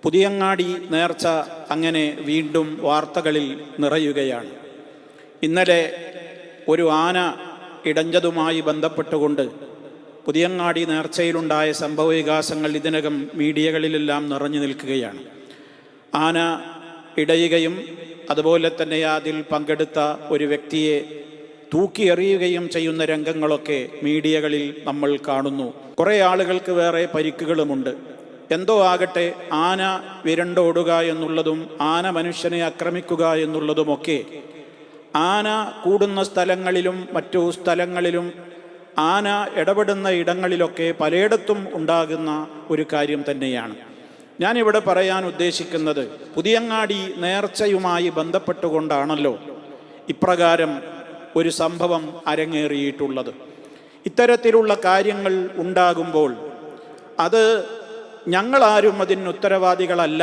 പുതിയങ്ങാടി നേർച്ച അങ്ങനെ വീണ്ടും വാർത്തകളിൽ നിറയുകയാണ്. ഇന്നലെ ഒരു ആന ഇടഞ്ഞതുമായി ബന്ധപ്പെട്ടുകൊണ്ട് പുതിയങ്ങാടി നേർച്ചയിലുണ്ടായ സംഭവവികാസങ്ങൾ ഇതിനകം മീഡിയകളിലെല്ലാം നിറഞ്ഞു നിൽക്കുകയാണ്. ആന ഇടയുകയും അതുപോലെ തന്നെ അതിൽ പങ്കെടുത്ത ഒരു വ്യക്തിയെ തൂക്കിയെറിയുകയും ചെയ്യുന്ന രംഗങ്ങളൊക്കെ മീഡിയകളിൽ നമ്മൾ കാണുന്നു. കുറേ ആളുകൾക്ക് വേറെ പരിക്കുകളുമുണ്ട്. എന്തോ ആകട്ടെ, ആന വിരണ്ടോടുക എന്നുള്ളതും ആന മനുഷ്യനെ ആക്രമിക്കുക എന്നുള്ളതുമൊക്കെ ആന കൂടുന്ന സ്ഥലങ്ങളിലും മറ്റു സ്ഥലങ്ങളിലും ആന ഇടപെടുന്ന ഇടങ്ങളിലൊക്കെ പലയിടത്തും ഉണ്ടാകുന്ന ഒരു കാര്യം തന്നെയാണ്. ഞാനിവിടെ പറയാൻ ഉദ്ദേശിക്കുന്നത്, പുതിയങ്ങാടി നേർച്ചയുമായി ബന്ധപ്പെട്ടുകൊണ്ടാണല്ലോ ഇപ്രകാരം ഒരു സംഭവം അരങ്ങേറിയിട്ടുള്ളത്. ഇത്തരത്തിലുള്ള കാര്യങ്ങൾ ഉണ്ടാകുമ്പോൾ അത് ഞങ്ങളാരും അതിന് ഉത്തരവാദികളല്ല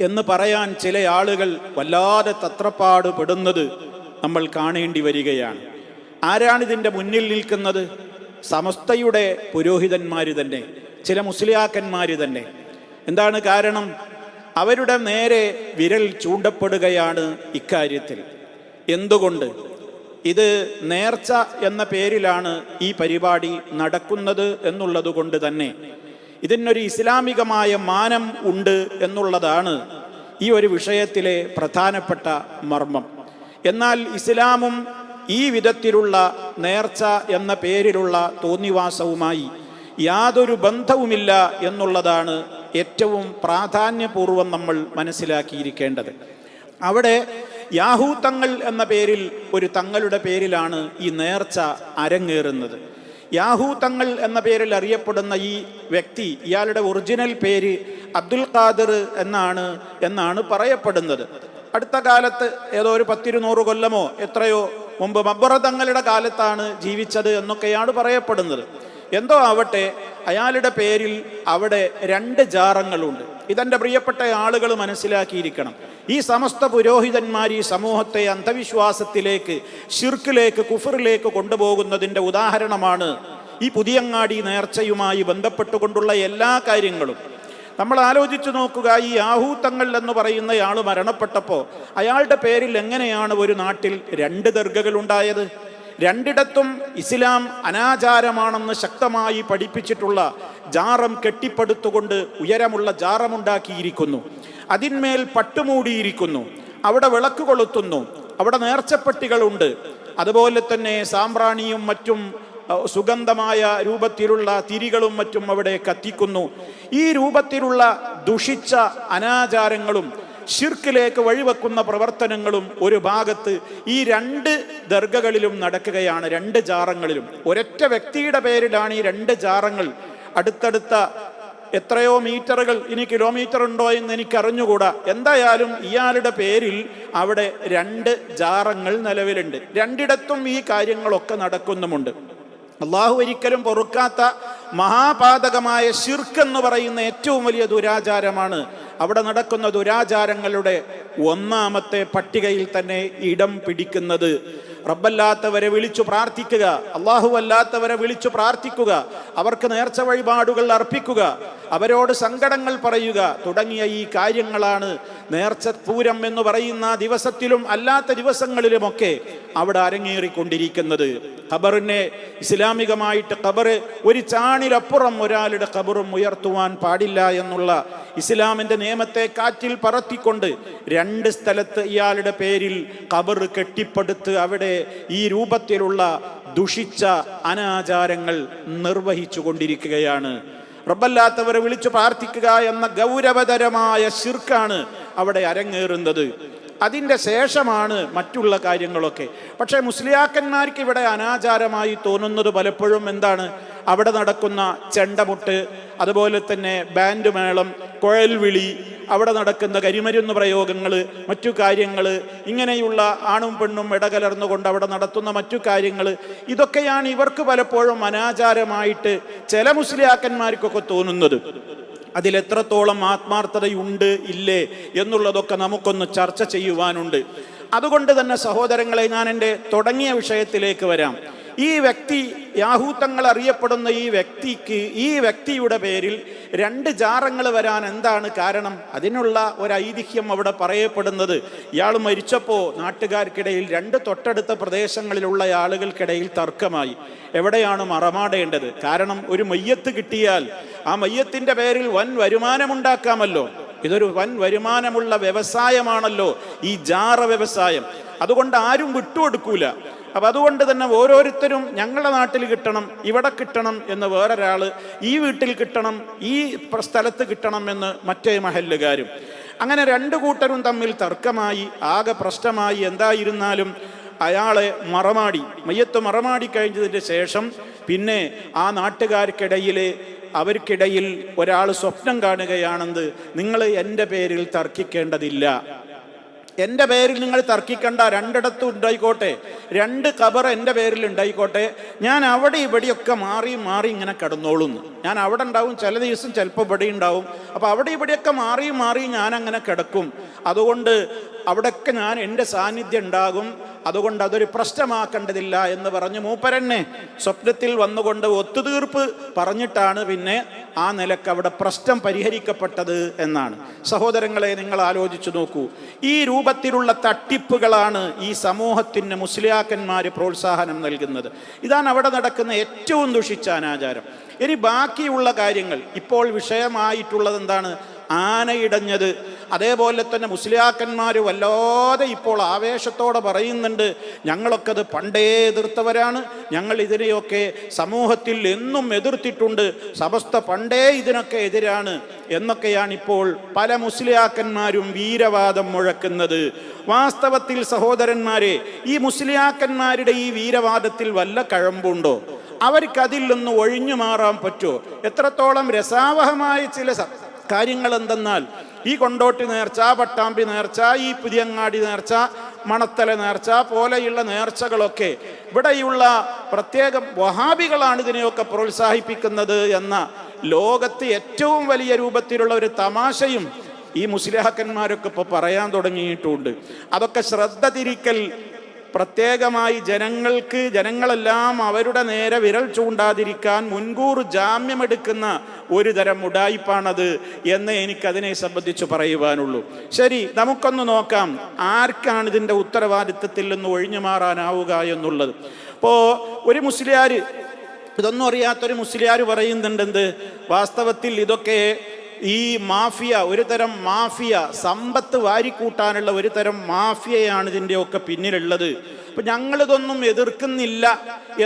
എന്ന് പറയാൻ ചില ആളുകൾ വല്ലാതെ തത്രപ്പാട് പെടുന്നത് നമ്മൾ കാണേണ്ടി വരികയാണ്. ആരാണിതിൻ്റെ മുന്നിൽ നിൽക്കുന്നത്? സമസ്തയുടെ പുരോഹിതന്മാർ തന്നെ, ചില മുസ്ലിയാക്കന്മാർ തന്നെ. എന്താണ് കാരണം? അവരുടെ നേരെ വിരൽ ചൂണ്ടപ്പെടുകയാണ് ഇക്കാര്യത്തിൽ. എന്തുകൊണ്ട്? ഇത് നേർച്ച എന്ന പേരിലാണ് ഈ പരിപാടി നടക്കുന്നത് എന്നുള്ളത് കൊണ്ട് തന്നെ ഇതിനൊരു ഇസ്ലാമികമായ മാനം ഉണ്ട് എന്നുള്ളതാണ് ഈ ഒരു വിഷയത്തിലെ പ്രധാനപ്പെട്ട മർമ്മം. എന്നാൽ ഇസ്ലാമും ഈ വിധത്തിലുള്ള നേർച്ച എന്ന പേരിലുള്ള തോന്നിവാസവുമായി യാതൊരു ബന്ധവുമില്ല എന്നുള്ളതാണ് ഏറ്റവും പ്രാധാന്യപൂർവം നമ്മൾ മനസ്സിലാക്കിയിരിക്കേണ്ടത്. അവിടെ യാഹൂത്തങ്ങൾ എന്ന പേരിൽ ഒരു തങ്ങളുടെ പേരിലാണ് ഈ നേർച്ച അരങ്ങേറുന്നത്. യാഹൂത്തങ്ങൾ എന്ന പേരിൽ അറിയപ്പെടുന്ന ഈ വ്യക്തി, ഇയാളുടെ ഒറിജിനൽ പേര് അബ്ദുൽ ഖാദിർ എന്നാണ് പറയപ്പെടുന്നത്. അടുത്ത കാലത്ത് ഏതോ ഒരു 100-200 കൊല്ലമോ എത്രയോ മുമ്പ് മബ്ബറ തങ്ങളുടെ കാലത്താണ് ജീവിച്ചത് എന്നൊക്കെയാണ് പറയപ്പെടുന്നത്. എന്തോ ആവട്ടെ, അയാളുടെ പേരിൽ അവിടെ 2 ജാറങ്ങളുണ്ട്. ഇതെൻ്റെ പ്രിയപ്പെട്ട ആളുകൾ മനസ്സിലാക്കിയിരിക്കണം. ഈ സമസ്ത പുരോഹിതന്മാർ ഈ സമൂഹത്തെ അന്ധവിശ്വാസത്തിലേക്ക്, ശിർക്കിലേക്ക്, കുഫറിലേക്ക് കൊണ്ടുപോകുന്നതിൻ്റെ ഉദാഹരണമാണ് ഈ പുതിയങ്ങാടി നേർച്ചയുമായി ബന്ധപ്പെട്ടുകൊണ്ടുള്ള എല്ലാ കാര്യങ്ങളും. നമ്മൾ ആലോചിച്ചു നോക്കുക, ഈ യാഹൂത്തങ്ങൾ എന്ന് പറയുന്ന ആൾ മരണപ്പെട്ടപ്പോൾ അയാളുടെ പേരിൽ എങ്ങനെയാണ് ഒരു നാട്ടിൽ 2 ദർഗകൾ ഉണ്ടായത്? 2ഇടത്തും ഇസ്ലാം അനാചാരമാണെന്ന് ശക്തമായി പഠിപ്പിച്ചിട്ടുള്ള ജാറം കെട്ടിപ്പടുത്തുകൊണ്ട് ഉയരമുള്ള ജാറമുണ്ടാക്കിയിരിക്കുന്നു. അതിന്മേൽ പട്ടുമൂടിയിരിക്കുന്നു. അവിടെ വിളക്ക് കൊളുത്തുന്നു. അവിടെ നേർച്ചപ്പെട്ടികളുണ്ട്. അതുപോലെ തന്നെ സാമ്പ്രാണിയും മറ്റും സുഗന്ധമായ രൂപത്തിലുള്ള തിരികളും മറ്റും അവിടെ കത്തിക്കുന്നു. ഈ രൂപത്തിലുള്ള ദുഷിച്ച അനാചാരങ്ങളും ശിർക്കിലേക്ക് വഴിവെക്കുന്ന പ്രവർത്തനങ്ങളും ഒരു ഭാഗത്ത് ഈ 2 ദർഗകളിലും നടക്കുകയാണ്. 2 ജാറങ്ങളിലും ഒരൊറ്റ വ്യക്തിയുടെ പേരിലാണ് ഈ 2 ജാറങ്ങൾ. അടുത്തടുത്ത എത്രയോ മീറ്ററുകൾ, ഇനി കിലോമീറ്റർ ഉണ്ടോ എന്ന് എനിക്കറിഞ്ഞുകൂടാ. എന്തായാലും ഇയാളുടെ പേരിൽ അവിടെ 2 ജാറങ്ങൾ നിലവിലുണ്ട്. 2ഇടത്തും ഈ കാര്യങ്ങളൊക്കെ നടക്കുന്നുമുണ്ട്. അള്ളാഹു ഒരിക്കലും പൊറുക്കാത്ത മഹാപാതകമായ ശിർക്ക് എന്ന് പറയുന്ന ഏറ്റവും വലിയ ദുരാചാരമാണ്. അവിടെ നടക്കുന്ന ദുരാചാരങ്ങളുടെ 1ാമത്തെ പട്ടികയിൽ തന്നെ ഇടം പിടിക്കുന്നത് റബ്ബല്ലാത്തവരെ വിളിച്ചു പ്രാർത്ഥിക്കുക, അള്ളാഹു അല്ലാത്തവരെ വിളിച്ചു പ്രാർത്ഥിക്കുക, അവർക്ക് നേർച്ച വഴിപാടുകൾ അർപ്പിക്കുക, അവരോട് സങ്കടങ്ങൾ പറയുക തുടങ്ങിയ ഈ കാര്യങ്ങളാണ് നേർച്ച പൂരം എന്ന് പറയുന്ന ദിവസത്തിലും അല്ലാത്ത ദിവസങ്ങളിലുമൊക്കെ അവിടെ അരങ്ങേറിക്കൊണ്ടിരിക്കുന്നത്. ഖബറിനെ ഇസ്ലാമികമായിട്ട് ഖബറ് ഒരു ചാണിലപ്പുറം ഒരാളുടെ ഖബറും ഉയർത്തുവാൻ പാടില്ല എന്നുള്ള ഇസ്ലാമിൻ്റെ നിയമത്തെ കാറ്റിൽ പറത്തിക്കൊണ്ട് 2 സ്ഥലത്ത് ഇയാളുടെ പേരിൽ ഖബർ കെട്ടിപ്പടുത്ത് അവിടെ ഈ രൂപത്തിലുള്ള ദുഷിച്ച അനാചാരങ്ങൾ നിർവഹിച്ചു കൊണ്ടിരിക്കുകയാണ്. റബ്ബല്ലാത്തവരെ വിളിച്ചു പ്രാർത്ഥിക്കുക എന്ന ഗൗരവതരമായ ശിർക്കാണ് അവിടെ അരങ്ങേറുന്നത്. അതിൻ്റെ ശേഷമാണ് മറ്റുള്ള കാര്യങ്ങളൊക്കെ. പക്ഷേ മുസ്ലിയാക്കന്മാർക്ക് ഇവിടെ അനാചാരമായി തോന്നുന്നത് പലപ്പോഴും എന്താണ്? അവിടെ നടക്കുന്ന ചെണ്ടമുട്ട്, അതുപോലെ തന്നെ ബാൻഡ് മേളം, കുഴൽവിളി, അവിടെ നടക്കുന്ന കരിമരുന്ന് പ്രയോഗങ്ങൾ, മറ്റു കാര്യങ്ങൾ, ഇങ്ങനെയുള്ള ആണും പെണ്ണും ഇടകലർന്നുകൊണ്ട് അവിടെ നടത്തുന്ന മറ്റു കാര്യങ്ങൾ, ഇതൊക്കെയാണ് ഇവർക്ക് പലപ്പോഴും അനാചാരമായിട്ട് ചില മുസ്ലിയാക്കന്മാർക്കൊക്കെ തോന്നുന്നത്. അതിലെത്രത്തോളം ആത്മാർത്ഥതയുണ്ട് ഇല്ലേ എന്നുള്ളതൊക്കെ നമുക്കൊന്ന് ചർച്ച ചെയ്യുവാനുണ്ട്. അതുകൊണ്ട് തന്നെ സഹോദരങ്ങളെ, ഞാൻ എൻ്റെ തുടങ്ങിയ വിഷയത്തിലേക്ക് വരാം. ഈ വ്യക്തി യാഹൂത്തങ്ങൾ അറിയപ്പെടുന്ന ഈ വ്യക്തിയുടെ പേരിൽ 2 ജാറങ്ങൾ വരാൻ എന്താണ് കാരണം? അതിനുള്ള ഒരു ഐതിഹ്യം അവിടെ പറയപ്പെടുന്നത്, ഇയാൾ മരിച്ചപ്പോൾ നാട്ടുകാർക്കിടയിൽ 2 തൊട്ടടുത്ത പ്രദേശങ്ങളിലുള്ള ആളുകൾക്കിടയിൽ തർക്കമായി എവിടെയാണ് മറമാടേണ്ടത്. കാരണം ഒരു മയ്യത്ത് കിട്ടിയാൽ ആ മയ്യത്തിന്റെ പേരിൽ വൻ വരുമാനമുണ്ടാക്കാമല്ലോ. ഇതൊരു വൻ വരുമാനമുള്ള വ്യവസായമാണല്ലോ ഈ ജാറ വ്യവസായം. അതുകൊണ്ട് ആരും വിട്ടുകൊടുക്കൂല. അപ്പം അതുകൊണ്ട് തന്നെ ഓരോരുത്തരും ഞങ്ങളുടെ നാട്ടിൽ കിട്ടണം, ഇവിടെ കിട്ടണം എന്ന് വേറൊരാൾ, ഈ വീട്ടിൽ കിട്ടണം, ഈ സ്ഥലത്ത് കിട്ടണം എന്ന് മറ്റേ മഹല്ലുകാരും. അങ്ങനെ 2 കൂട്ടരും തമ്മിൽ തർക്കമായി, ആകെ പ്രശ്നമായി. എന്തായിരുന്നാലും അയാളെ മയ്യത്ത് മറമാടി കഴിഞ്ഞതിന് ശേഷം പിന്നെ ആ അവർക്കിടയിൽ ഒരാൾ സ്വപ്നം കാണുകയാണെന്ന്, നിങ്ങൾ എൻ്റെ പേരിൽ തർക്കിക്കേണ്ടതില്ല, എൻ്റെ പേരിൽ നിങ്ങൾ തർക്കിക്കണ്ട, 2 ഇടത്തും ഉണ്ടായിക്കോട്ടെ, 2 ഖബർ എൻ്റെ പേരിൽ ഉണ്ടായിക്കോട്ടെ, ഞാൻ അവിടെ ഇവിടെയൊക്കെ മാറി ഇങ്ങനെ കിടന്നോളുന്നു. ഞാൻ അവിടെ ഉണ്ടാവും, ചില ദിവസം ചിലപ്പോൾ ഇവിടെ ഉണ്ടാവും. അപ്പോൾ അവിടെ ഇവിടെയൊക്കെ മാറി ഞാൻ അങ്ങനെ കിടക്കും. അതുകൊണ്ട് അവിടെയൊക്കെ ഞാൻ എൻ്റെ സാന്നിധ്യം ഉണ്ടാകും. അതുകൊണ്ട് അതൊരു പ്രശ്നമാക്കേണ്ടതില്ല എന്ന് പറഞ്ഞ് മൂപ്പരന്നെ സ്വപ്നത്തിൽ വന്നുകൊണ്ട് ഒത്തുതീർപ്പ് പറഞ്ഞിട്ടാണ് പിന്നെ ആ നിലക്ക് അവിടെ പ്രശ്നം പരിഹരിക്കപ്പെട്ടത് എന്നാണ്. സഹോദരങ്ങളെ, നിങ്ങൾ ആലോചിച്ചു നോക്കൂ. ഈ രൂപത്തിലുള്ള തട്ടിപ്പുകളാണ് ഈ സമൂഹത്തിന് മുസ്ലിയാക്കന്മാർ പ്രോത്സാഹനം നൽകുന്നത്. ഇതാണ് അവിടെ നടക്കുന്ന ഏറ്റവും ദുഷിച്ച അനാചാരം. ഇനി ബാക്കിയുള്ള കാര്യങ്ങൾ, ഇപ്പോൾ വിഷയമായിട്ടുള്ളത് എന്താണ്? ആനയിടഞ്ഞത്. അതേപോലെ തന്നെ മുസ്ലിയാക്കന്മാർ വല്ലാതെ ഇപ്പോൾ ആവേശത്തോടെ പറയുന്നുണ്ട്, ഞങ്ങളൊക്കെ അത് പണ്ടേ എതിർത്തവരാണ്, ഞങ്ങൾ ഇതിനെയൊക്കെ സമൂഹത്തിൽ എന്നും എതിർത്തിട്ടുണ്ട്, സമസ്ത പണ്ടേ ഇതിനൊക്കെ എതിരാണ് എന്നൊക്കെയാണ് ഇപ്പോൾ പല മുസ്ലിയാക്കന്മാരും വീരവാദം മുഴക്കുന്നത്. വാസ്തവത്തിൽ സഹോദരന്മാരെ, ഈ മുസ്ലിയാക്കന്മാരുടെ ഈ വീരവാദത്തിൽ വല്ല കഴമ്പുണ്ടോ? അവർക്കതിൽ നിന്ന് ഒഴിഞ്ഞു മാറാൻ പറ്റുമോ? എത്രത്തോളം രസാവഹമായ ചില കാര്യങ്ങൾ എന്തെന്നാൽ, ഈ കൊണ്ടോട്ടി നേർച്ച, പട്ടാമ്പി നേർച്ച, ഈ പുതിയങ്ങാടി നേർച്ച, മണത്തല നേർച്ച പോലെയുള്ള നേർച്ചകളൊക്കെ ഇവിടെയുള്ള പ്രത്യേകം വഹാബികളാണ് ഇതിനെയൊക്കെ പ്രോത്സാഹിപ്പിക്കുന്നത് എന്ന ലോകത്ത് ഏറ്റവും വലിയ രൂപത്തിലുള്ള ഒരു തമാശയും ഈ മുസ്ലിയാക്കന്മാരൊക്കെ ഇപ്പോൾ പറയാൻ തുടങ്ങിയിട്ടുണ്ട്. അതൊക്കെ ശ്രദ്ധ തിരിക്കൽ, പ്രത്യേകമായി ജനങ്ങളെല്ലാം അവരുടെ നേരെ വിരൽ ചൂണ്ടാതിരിക്കാൻ മുൻകൂർ ജാമ്യമെടുക്കുന്ന ഒരു തരം ഉഡായിപ്പാണത് എന്ന് എനിക്കതിനെ സംബന്ധിച്ച് പറയുവാനുള്ളൂ. ശരി, നമുക്കൊന്ന് നോക്കാം ആർക്കാണ് ഇതിൻ്റെ ഉത്തരവാദിത്വത്തിൽ നിന്ന് ഒഴിഞ്ഞു മാറാനാവുക എന്നുള്ളത്. ഇപ്പോൾ ഒരു മുസ്ലിയാർ, ഇതൊന്നും അറിയാത്തൊരു മുസ്ലിയാർ പറയുന്നുണ്ട് എന്ത്, വാസ്തവത്തിൽ ഇതൊക്കെ ഈ മാഫിയ, ഒരു തരം മാഫിയ, സമ്പത്ത് വാരിക്കൂട്ടാനുള്ള ഒരു തരം മാഫിയയാണ് ഇതിൻ്റെയൊക്കെ പിന്നിലുള്ളത്. അപ്പം ഞങ്ങളിതൊന്നും എതിർക്കുന്നില്ല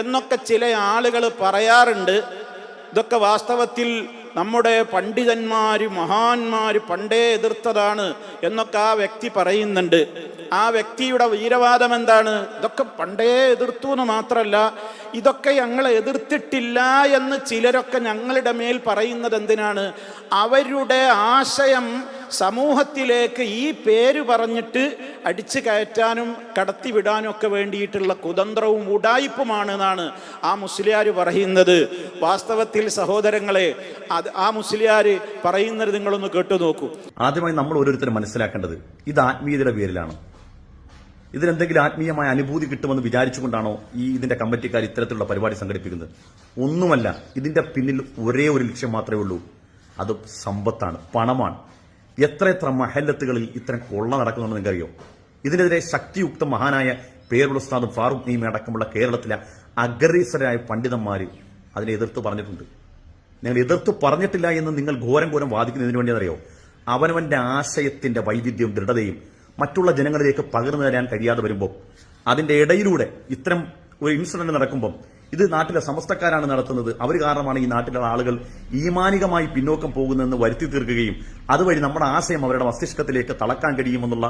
എന്നൊക്കെ ചില ആളുകൾ പറയാറുണ്ട്. ഇതൊക്കെ വാസ്തവത്തിൽ നമ്മുടെ പണ്ഡിതന്മാർ, മഹാന്മാർ പണ്ടേ എതിർത്തതാണ് എന്നൊക്കെ ആ വ്യക്തി പറയുന്നുണ്ട്. ആ വ്യക്തിയുടെ വീരവാദം എന്താണ്? ഇതൊക്കെ പണ്ടേ എതിർത്തു എന്ന് മാത്രമല്ല, ഇതൊക്കെ ഞങ്ങൾ എതിർത്തിട്ടില്ല എന്ന് ചിലരൊക്കെ ഞങ്ങളുടെ മേൽ പറയുന്നത് എന്തിനാണ്? അവരുടെ ആശയം സമൂഹത്തിലേക്ക് ഈ പേര് പറഞ്ഞിട്ട് അടിച്ചു കയറ്റാനും കടത്തിവിടാനും ഒക്കെ വേണ്ടിയിട്ടുള്ള കുതന്ത്രവും ഉഡായിപ്പുമാണെന്നാണ് ആ മുസ്ലിയാർ പറയുന്നത്. വാസ്തവത്തിൽ സഹോദരങ്ങളെ, ആ മുസ്ലിയാർ പറയുന്നത് നിങ്ങളൊന്ന് കേട്ടു നോക്കൂ. ആദ്യമായി നമ്മൾ ഓരോരുത്തരും മനസ്സിലാക്കേണ്ടത്, ഇത് ആത്മീയതയുടെ പേരിലാണ്. ഇതിനെന്തെങ്കിലും ആത്മീയമായ അനുഭൂതി കിട്ടുമെന്ന് വിചാരിച്ചുകൊണ്ടാണോ ഇതിന്റെ കമ്മിറ്റിക്കാർ ഇത്തരത്തിലുള്ള പരിപാടി സംഘടിപ്പിക്കുന്നത്? ഒന്നുമല്ല. ഇതിന്റെ പിന്നിൽ ഒരേ ഒരു ലക്ഷ്യം മാത്രമേ ഉള്ളൂ, അത് സമ്പത്താണ്, പണമാണ്. എത്ര മഹല്ലത്തുകളിൽ ഇത്തരം കൊള്ള നടക്കുന്നുണ്ടെന്ന് നിങ്ങൾക്കറിയോ? ഇതിനെതിരെ ശക്തിയുക്ത മഹാനായ പേരുള്ള ഉസ്താദും ഫാറൂഖ് നീമ അടക്കമുള്ള കേരളത്തിലെ അഗ്രസരായ പണ്ഡിതന്മാർ അതിനെ എതിർത്ത് പറഞ്ഞിട്ടുണ്ട്. നിങ്ങൾ എതിർത്ത് പറഞ്ഞിട്ടില്ല എന്ന് നിങ്ങൾ ഘോരം വാദിക്കുന്നതിന് വേണ്ടി അറിയോ? അവനവന്റെ ആശയത്തിന്റെ വൈവിധ്യവും ദൃഢതയും മറ്റുള്ള ജനങ്ങളിലേക്ക് പകർന്നു തരാൻ കഴിയാതെ വരുമ്പോൾ, അതിന്റെ ഇടയിലൂടെ ഇത്തരം ഒരു ഇൻസിഡന്റ് നടക്കുമ്പോൾ, ഇത് നാട്ടിലെ സമസ്തക്കാരാണ് നടത്തുന്നത്, അവർ കാരണമാണ് ഈ നാട്ടിലെ ആളുകൾ ഈമാനികമായി പിന്നോക്കം പോകുന്നതെന്ന് വരുത്തി തീർക്കുകയും അതുവഴി നമ്മുടെ ആശയം അവരുടെ മസ്തിഷ്കത്തിലേക്ക് തളക്കാൻ കഴിയുമെന്നുള്ള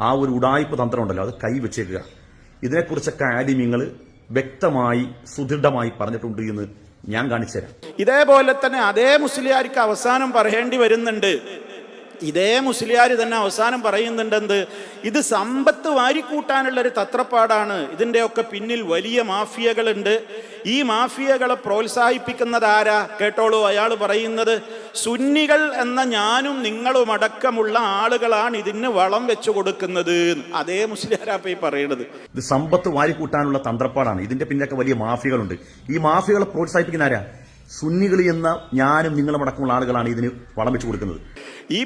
ആ ഒരു ഉഡായിപ്പ് തന്ത്രം ഉണ്ടല്ലോ, അത് കൈവച്ചേക്കുക. ഇതിനെക്കുറിച്ചൊക്കെ ആലിമ്യങ്ങൾ വ്യക്തമായി സുദൃഢമായി പറഞ്ഞിട്ടുണ്ട് എന്ന് ഞാൻ കാണിച്ചു തരാം. ഇതേപോലെ തന്നെ അതേ മുസ്ലിയാർക്ക് അവസാനം പറയേണ്ടി വരുന്നുണ്ട്, ഇതേ മുസ്ലിയാർ തന്നെ അവസാനം പറയുന്നുണ്ടെന്ത്, ഇത് സമ്പത്ത് വാരിക്കൂട്ടാനുള്ളൊരു തത്രപ്പാടാണ്, ഇതിൻ്റെയൊക്കെ പിന്നിൽ വലിയ മാഫിയകളുണ്ട്. ഈ മാഫിയകളെ പ്രോത്സാഹിപ്പിക്കുന്നത് ആരാ? കേട്ടോളൂ, അയാൾ പറയുന്നത് സുന്നികൾ എന്ന ഞാനും നിങ്ങളും അടക്കമുള്ള ആളുകളാണ് ഇതിന് വളം വെച്ചു കൊടുക്കുന്നത്. അതേ മുസ്ലിയാരാപ്പ ഈ പറയുന്നത്. ഇത് സമ്പത്ത് വാരിക്കൂട്ടാനുള്ള തന്ത്രപ്പാടാണ്, ഇതിന്റെ പിന്നിലൊക്കെ വലിയ മാഫിയകളുണ്ട്. ഈ മാഫിയകളെ പ്രോത്സാഹിപ്പിക്കുന്ന ആരാ? സുന്നികൾ എന്ന ഞാനും നിങ്ങളും അടക്കമുള്ള ആളുകളാണ് ഇതിന് വളം വെച്ചു കൊടുക്കുന്നത്. ഈ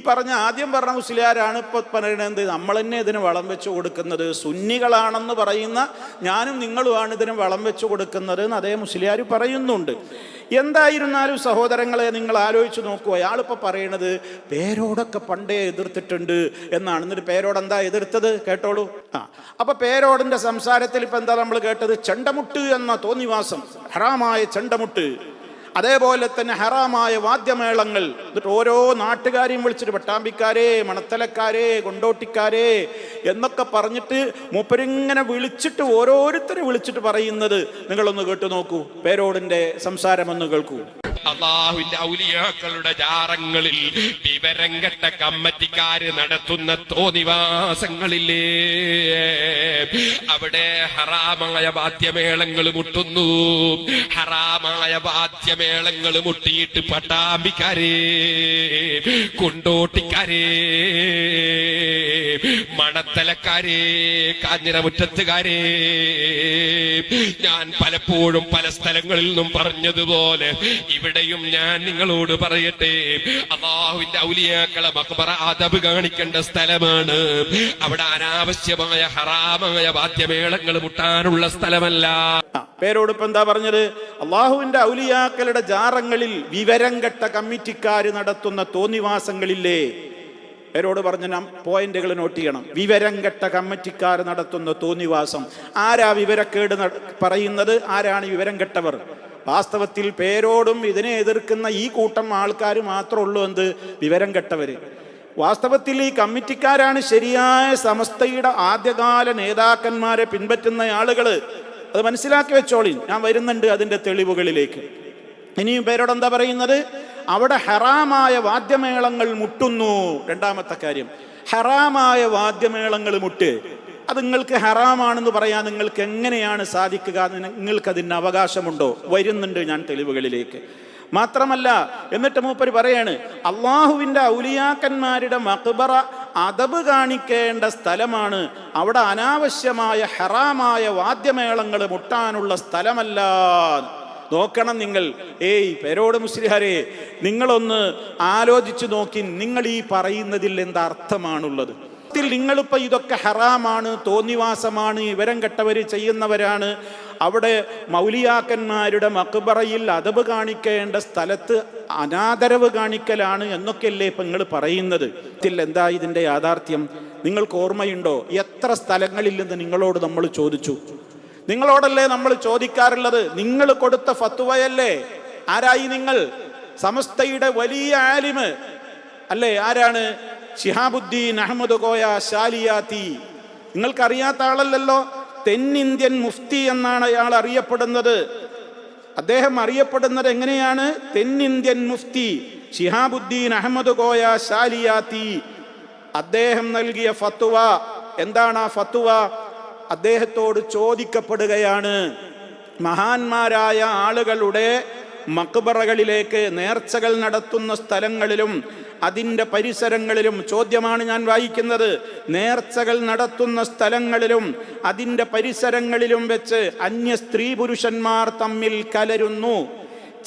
ആദ്യം പറഞ്ഞ മുസ്ലിയാരാണ് ഇപ്പൊ പറയുന്നത് നമ്മൾ തന്നെ ഇതിന് വളം വെച്ചു കൊടുക്കുന്നത്, സുന്നികളാണെന്ന് പറയുന്ന ഞാനും നിങ്ങളുമാണ് ഇതിന് വളം വെച്ചു കൊടുക്കുന്നത് എന്ന് അതേ മുസ്ലിയാർ പറയുന്നുണ്ട്. എന്തായിരുന്നാലും സഹോദരങ്ങളെ, നിങ്ങൾ ആലോചിച്ച് നോക്കൂ, അയാളിപ്പോൾ പറയണത് പേരോടൊക്കെ പണ്ടേ എതിർത്തിട്ടുണ്ട് എന്നാണ്. എന്നിട്ട് പേരോട് എന്താ എതിർത്തത് കേട്ടോളൂ. അപ്പൊ പേരോടിന്റെ സംസാരത്തിൽ ഇപ്പൊ എന്താ നമ്മൾ കേട്ടത്? ചെണ്ടമുട്ട് എന്ന തോന്നിവാസം, ഹറാമായ ചെണ്ടമുട്ട്, അതേപോലെ തന്നെ ഹറാമായ വാദ്യമേളങ്ങൾ. എന്നിട്ട് ഓരോ നാട്ടുകാരെയും വിളിച്ചിട്ട് പട്ടാമ്പിക്കാരെ, മണത്തലക്കാരെ, കൊണ്ടോട്ടിക്കാരെ എന്നൊക്കെ പറഞ്ഞിട്ട് മൂപ്പരിങ്ങനെ വിളിച്ചിട്ട് ഓരോരുത്തരെ വിളിച്ചിട്ട് പറയുന്നത് നിങ്ങളൊന്ന് കേട്ടു നോക്കൂ. പേരോടിന്റെ സംസാരം ഒന്ന് കേൾക്കൂ. അള്ളാഹുവിന്റെ ഔലിയാക്കളുടെ ജാറങ്ങളിൽ വിവരം കെട്ട കമ്മറ്റിക്കാര് നടത്തുന്ന തോന്നിവാസങ്ങളില്ലേ, അവിടെ ഹറാമായ വാദ്യമേളങ്ങൾ മുട്ടുന്നു. ഹറാമായ വാദ്യമേളങ്ങൾ മുട്ടിയിട്ട് പട്ടാമ്പിക്കാരെ, കൊണ്ടോട്ടിക്കാരെ, മണത്തലക്കാരെ, കാഞ്ഞിരമുറ്റത്തുകാരെ, ഞാൻ പലപ്പോഴും പല സ്ഥലങ്ങളിൽ നിന്നും പറഞ്ഞതുപോലെ ഇവിടെയും ഞാൻ നിങ്ങളോട് പറയട്ടെ, അല്ലാഹുവിന്റെ ഔലിയാക്കളെ മഖ്ബറ അദബ് കാണിക്കേണ്ട സ്ഥലമാണ്. അവിടെ അനാവശ്യമായ ഹറാമായ വാദ്യമേളങ്ങൾ മുട്ടാനുള്ള സ്ഥലമല്ല. പേരോട് ഇപ്പൊ എന്താ പറഞ്ഞത്? അള്ളാഹുവിന്റെ ഔലിയാക്കളുടെ ജാറങ്ങളിൽ വിവരം കെട്ട കമ്മിറ്റിക്കാര് നടത്തുന്ന തോന്നിവാസങ്ങളില്ലേ. പേരോട് പറഞ്ഞ പോയിന്റുകൾ നോട്ട് ചെയ്യണം. വിവരം കെട്ട കമ്മിറ്റിക്കാർ നടത്തുന്ന തോന്നിവാസം. ആരാ വിവരക്കേട് പറയുന്നത്? ആരാണ് വിവരം കെട്ടവർ? വാസ്തവത്തിൽ പേരോടും ഇതിനെ എതിർക്കുന്ന ഈ കൂട്ടം ആൾക്കാർ മാത്രമേ ഉള്ളൂ എന്ത് വിവരം കെട്ടവര്. വാസ്തവത്തിൽ ഈ കമ്മിറ്റിക്കാരാണ് ശരിയായ സമസ്തയുടെ ആദ്യകാല നേതാക്കന്മാരെ പിൻപറ്റുന്ന ആളുകൾ. അത് മനസ്സിലാക്കി വെച്ചോളി, ഞാൻ വരുന്നുണ്ട് അതിൻ്റെ തെളിവുകളിലേക്ക്. ഇനിയും പേരോട് എന്താ പറയുന്നത്? അവിടെ ഹറാമായ വാദ്യമേളങ്ങൾ മുട്ടുന്നു. രണ്ടാമത്തെ കാര്യം, ഹറാമായ വാദ്യമേളങ്ങൾ മുട്ട്. അത് നിങ്ങൾക്ക് ഹറാമാണെന്ന് പറയാൻ നിങ്ങൾക്ക് എങ്ങനെയാണ് സാധിക്കുക? നിങ്ങൾക്കതിന് അവകാശമുണ്ടോ? വരുന്നുണ്ട് ഞാൻ തെളിവുകളിലേക്ക്. മാത്രമല്ല, എന്നിട്ട് മൂപ്പര് പറയാണ്, അള്ളാഹുവിൻ്റെ ഔലിയാക്കന്മാരുടെ മഖ്ബറ അദബ് കാണിക്കേണ്ട സ്ഥലമാണ്, അവിടെ അനാവശ്യമായ ഹറാമായ വാദ്യമേളങ്ങൾ മുട്ടാനുള്ള സ്ഥലമല്ല. നോക്കണം നിങ്ങൾ. പേരോട് മുസ്ലിയാരെ, നിങ്ങളൊന്ന് ആലോചിച്ചു നോക്കി, നിങ്ങൾ ഈ പറയുന്നതിൽ എന്താ അർത്ഥമാണുള്ളത്? നിങ്ങളിപ്പോൾ ഇതൊക്കെ ഹറാമാണ്, തോന്നിവാസമാണ്, വിവരം കെട്ടവർ ചെയ്യുന്നവരാണ്, അവിടെ മൗലിയാക്കന്മാരുടെ മഖ്ബറയിൽ അദബ് കാണിക്കേണ്ട സ്ഥലത്ത് അനാദരവ് കാണിക്കലാണ് എന്നൊക്കെയല്ലേ ഇപ്പം നിങ്ങൾ പറയുന്നത്. എന്താ ഇതിൻ്റെ യാഥാർത്ഥ്യം? നിങ്ങൾക്ക് ഓർമ്മയുണ്ടോ? എത്ര സ്ഥലങ്ങളിൽ നിന്ന് നിങ്ങളോട് നമ്മൾ ചോദിച്ചു? നിങ്ങളോടല്ലേ നമ്മൾ ചോദിക്കാറുള്ളത്? നിങ്ങൾ കൊടുത്ത ഫത്വയല്ലേ? ആരായി നിങ്ങൾ? സമസ്തയുടെ വലിയ ആലിമ് അല്ലേ? ആരാണ്? ശിഹാബുദ്ദീൻ അഹമ്മദ് കോയ ശാലിയാത്തി. നിങ്ങൾക്കറിയാത്ത ആളല്ലല്ലോ. തെന്നിന്ത്യൻ മുഫ്തി എന്നാണ് അയാൾ അറിയപ്പെടുന്നത്. അദ്ദേഹം അറിയപ്പെടുന്നത് എങ്ങനെയാണ്? തെന്നിന്ത്യൻ മുഫ്തി ശിഹാബുദ്ദീൻ അഹമ്മദ് കോയ ശാലിയാത്തി. അദ്ദേഹം നൽകിയ ഫത്വ എന്താണ്? ആ ഫത്വ അദ്ദേഹത്തോട് ചോദിക്കപ്പെടുകയാണ്. മഹാന്മാരായ ആളുകളുടെ മഖ്ബറകളിലേക്ക് നേർച്ചകൾ നടത്തുന്ന സ്ഥലങ്ങളിലും അതിൻ്റെ പരിസരങ്ങളിലും, ചോദ്യമാണ് ഞാൻ വായിക്കുന്നത്, നേർച്ചകൾ നടത്തുന്ന സ്ഥലങ്ങളിലും അതിൻ്റെ പരിസരങ്ങളിലും വെച്ച് അന്യ സ്ത്രീ പുരുഷന്മാർ തമ്മിൽ കലരുന്നു.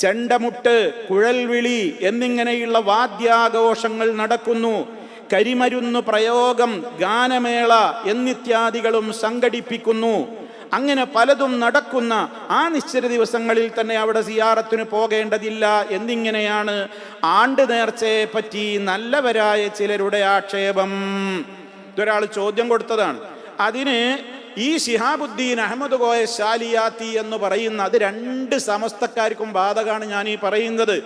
ചെണ്ടമുട്ട്, കുഴൽവിളി എന്നിങ്ങനെയുള്ള വാദ്യാഘോഷങ്ങൾ നടക്കുന്നു. കരിമരുന്ന് പ്രയോഗം, ഗാനമേള എന്നിത്യാദികളും സംഘടിപ്പിക്കുന്നു. അങ്ങനെ പലതും നടക്കുന്ന ആ നിശ്ചിത ദിവസങ്ങളിൽ തന്നെ അവിടെ സിയാറത്തിന് പോകേണ്ടതില്ല എന്നിങ്ങനെയാണ് ആണ്ട് നേർച്ചയെ പറ്റി നല്ലവരായ ചിലരുടെ ആക്ഷേപം. ഇതൊരാൾ ചോദ്യം കൊടുത്തതാണ്. അതിന് ഈ ശിഹാബുദ്ദീൻ അഹമ്മദ് കോയ ശാലിയാത്തി എന്ന് പറയുന്ന അത് രണ്ട് സമസ്തക്കാർക്കും ബാധകമാണ് ഞാൻ ഈ പറയുന്നത്.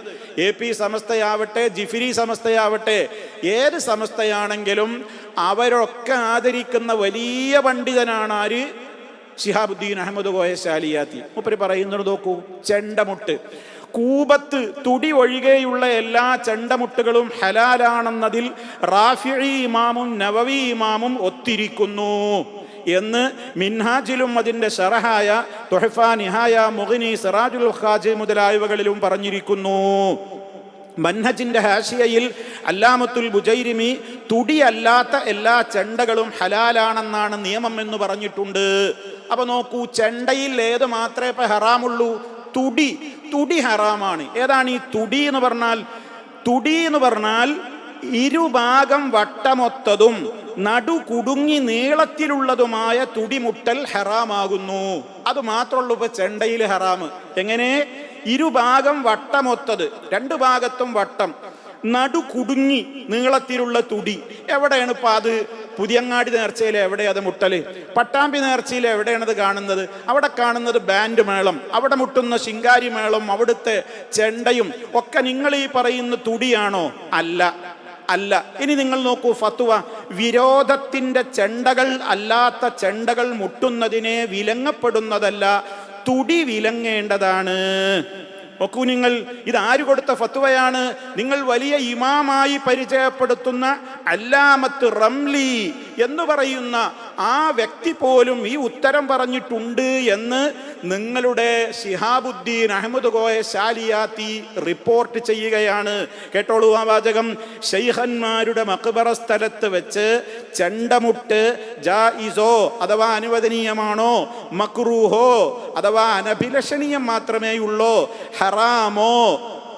AP സമസ്തയാവട്ടെ, ജിഫിരി സമസ്തയാവട്ടെ, ഏത് സമസ്തയാണെങ്കിലും അവരൊക്കെ ആദരിക്കുന്ന വലിയ പണ്ഡിതനാണ് ആര്? ശിഹാബുദ്ദീൻ അഹമ്മദ് കോയ ശാലിയാത്തി. മൂപ്പര് പറയുന്നത് നോക്കൂ, ചെണ്ടമുട്ട്, കൂബത്ത് തുടി ഒഴികെയുള്ള എല്ലാ ചെണ്ടമുട്ടുകളും ഹലാലാണെന്നതിൽ റാഫിഈ ഇമാമും നവവി ഇമാമും ഒത്തിരിക്കുന്നു എന്ന് മിൻഹാജിലും അതിൻ്റെ ശറഹായ തുഹഫ, നിഹായ, മുഗ്നി, സിറാജുൽ ഖാജി മുതലായവകളിലും പറഞ്ഞിരിക്കുന്നു. മൻഹജിന്റെ ഹാഷിയയിൽ അല്ലാമത്തുൽ ബുജൈരിമി തുടിയല്ലാത്ത എല്ലാ ചെണ്ടകളും ഹലാലാണെന്നാണ് നിയമം എന്ന് പറഞ്ഞിട്ടുണ്ട്. അപ്പൊ നോക്കൂ, ചെണ്ടയിൽ ഏത് മാത്രമേ ഇപ്പൊ ഹറാമുള്ളൂ? തുടി ഹറാമാണ്. ഏതാണ് ഈ തുടി എന്ന് പറഞ്ഞാൽ? തുടി എന്ന് പറഞ്ഞാൽ ഇരുഭാഗം വട്ടമൊത്തതും നടു കുടുങ്ങി നീളത്തിലുള്ളതുമായ തുടിമുട്ടൽ ഹറാമാകുന്നു. അത് മാത്രമുള്ളൂ ഇപ്പൊ ചെണ്ടയിൽ ഹറാമ്. എങ്ങനെ? ഇരുഭാഗം വട്ടമൊത്തത്, രണ്ടു ഭാഗത്തും വട്ടം, നടു കുടുങ്ങി നീളത്തിലുള്ള തുടി. എവിടെയാണ് ഇപ്പൊ അത്? പുതിയങ്ങാടി നേർച്ചയിൽ എവിടെ അത് മുട്ടല്? പട്ടാമ്പി നേർച്ചയിൽ എവിടെയാണത് കാണുന്നത്? അവിടെ കാണുന്നത് ബാൻഡ് മേളം, അവിടെ മുട്ടുന്ന ശിങ്കാരി മേളം, അവിടുത്തെ ചെണ്ടയും ഒക്കെ നിങ്ങൾ ഈ പറയുന്ന തുടിയാണോ? അല്ല. ഇനി നിങ്ങൾ നോക്കൂ ഫത്വ. വിരോധത്തിന്റെ ചെണ്ടകൾ അല്ലാത്ത ചെണ്ടകൾ മുട്ടുന്നതിനെ വിലങ്ങപ്പെടുന്നതല്ല, തുടി വിലങ്ങേണ്ടതാണ്. നോക്കൂ നിങ്ങൾ, ഇത് ആര് കൊടുത്ത ഫത്വയാണ്? നിങ്ങൾ വലിയ ഇമാമായി പരിചയപ്പെടുത്തുന്ന അല്ലാമത്ത് റംലി എന്ന് പറയുന്ന ആ വ്യക്തി പോലും ഈ ഉത്തരം പറഞ്ഞിട്ടുണ്ട് എന്ന് നിങ്ങളുടെ ശിഹാബുദ്ദീൻ അഹമ്മദ് കോയ ശാലിയാത്തി റിപ്പോർട്ട് ചെയ്യുകയാണ്. കേട്ടോളൂ ആ വാചകം. ശൈഖന്മാരുടെ മഖ്ബറ സ്ഥലത്ത് വെച്ച് ചെണ്ടമുട്ട് ജായിസോ അഥവാ അനുവദനീയമാണോ, മക്റൂഹോ അഥവാ അനഭിലഷണീയം മാത്രമേ ഉള്ളോ, ഹറാമോ